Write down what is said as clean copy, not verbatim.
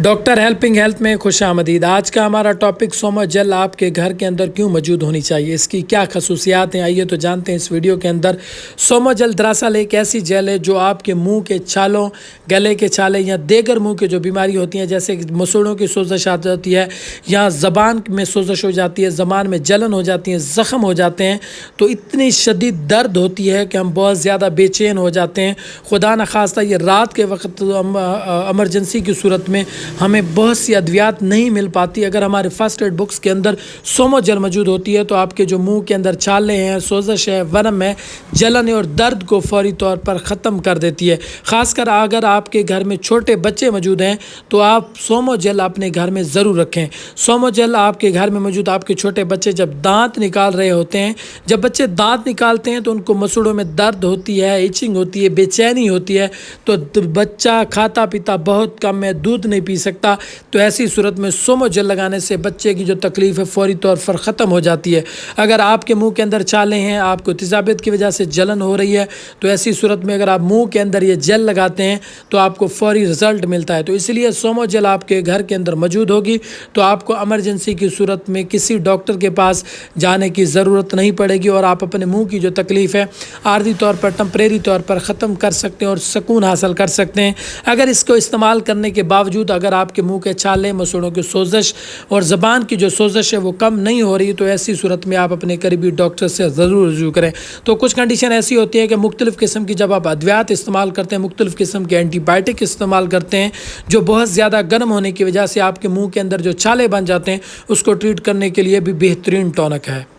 Doctor helping health में खुश आमदीद। आज का हमारा टॉपिक सोमा जेल आपके घर के अंदर क्यों मौजूद होनी चाहिए, इसकी क्या खसूसियात हैं, आइए तो जानते हैं इस वीडियो के अंदर। सोमा जेल दरअसल एक ऐसी जेल है जो आपके मुंह के छालों, गले के छाले या देगर मुंह की जो बीमारी होती हैं, जैसे मसूड़ों की सोजश आ जाती है या ज़बान में सोजश हो जाती है, ज़बान में जलन हो जाती है, ज़ख़म हो जाते हैं, तो इतनी शदीद दर्द होती है कि हम बहुत ज़्यादा बेचैन हो जाते हैं। खुदा न खास्ता ये रात के वक्त एमरजेंसी की सूरत में हमें बहुत सी अद्वियात नहीं मिल पाती। अगर हमारे फर्स्ट एड बुक्स के अंदर सोमा जेल मौजूद होती है तो आपके जो मुंह के अंदर छाले हैं, सोजश है, वरम है, जलन है और दर्द को फौरी तौर पर ख़त्म कर देती है। ख़ासकर अगर आपके घर में छोटे बच्चे मौजूद हैं तो आप सोमा जेल अपने घर में ज़रूर रखें। सोमा जेल आपके घर में मौजूद आपके छोटे बच्चे जब दांत निकाल रहे होते हैं, जब बच्चे दांत निकालते हैं तो उनको मसूड़ों में दर्द होती है, इचिंग होती है, बेचैनी होती है, तो बच्चा खाता पीता बहुत कम है, दूध नहीं पी सकता, तो ऐसी सूरत में सोमा जेल लगाने से बच्चे की जो तकलीफ़ है फौरी तौर पर ख़त्म हो जाती है। अगर आपके मुंह के अंदर छाले हैं, आपको तेज़ाबियत की वजह से जलन हो रही है, तो ऐसी सूरत में अगर आप मुंह के अंदर ये जेल लगाते हैं तो आपको फौरी रिज़ल्ट मिलता है। तो इसलिए सोमा जेल आपके घर के अंदर मौजूद होगी तो आपको एमरजेंसी की सूरत में किसी डॉक्टर के पास जाने की ज़रूरत नहीं पड़ेगी और आप अपने मुँह की जो तकलीफ़ है आर्जी तौर पर, टेम्परेरी तौर पर ख़त्म कर सकते हैं और सुकून हासिल कर सकते हैं। अगर इसको इस्तेमाल करने के बावजूद अगर आपके मुंह के छाले, मसूड़ों की सोजश और ज़बान की जो सोजश है वो कम नहीं हो रही, तो ऐसी सूरत में आप अपने करीबी डॉक्टर से ज़रूर रुजू करें। तो कुछ कंडीशन ऐसी होती है कि मुख्तलिफ़ किस्म की जब आप अद्वियात इस्तेमाल करते हैं, मुख्तलिफ़ किस्म के एंटीबायोटिक इस्तेमाल करते हैं जो बहुत ज़्यादा गर्म होने की वजह से आपके मुँह के अंदर जो छाले बन जाते हैं, उसको ट्रीट करने के लिए भी बेहतरीन टॉनिक है।